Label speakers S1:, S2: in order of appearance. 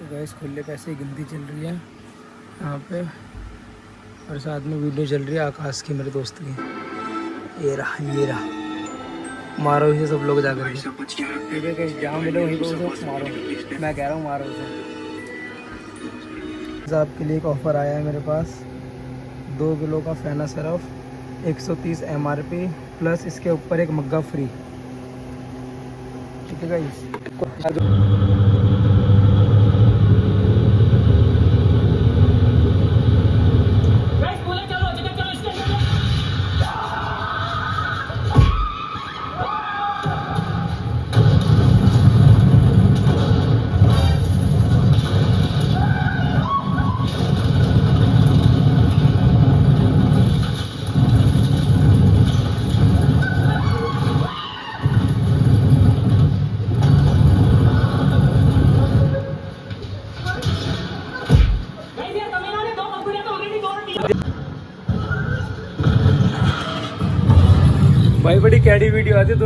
S1: तो गैस खुले पैसे की गिनती चल रही है यहाँ पे, और साथ में वीडियो चल रही है आकाश की, मेरे दोस्त की। ये रहा मारो इसे सब लोग जाकर के, ठीक है कहीं जहाँ मिलो वहीं पर उसे मारो, मैं कह रहा हूँ मारो उसे। आपके लिए एक ऑफ़र आया है मेरे पास, 2 किलो का फेना सरफ 130 MRP प्लस इसके ऊपर एक मग्गा फ्री, ठीक है गाइस। भाई बड़ी कैडी वीडियो आती है तो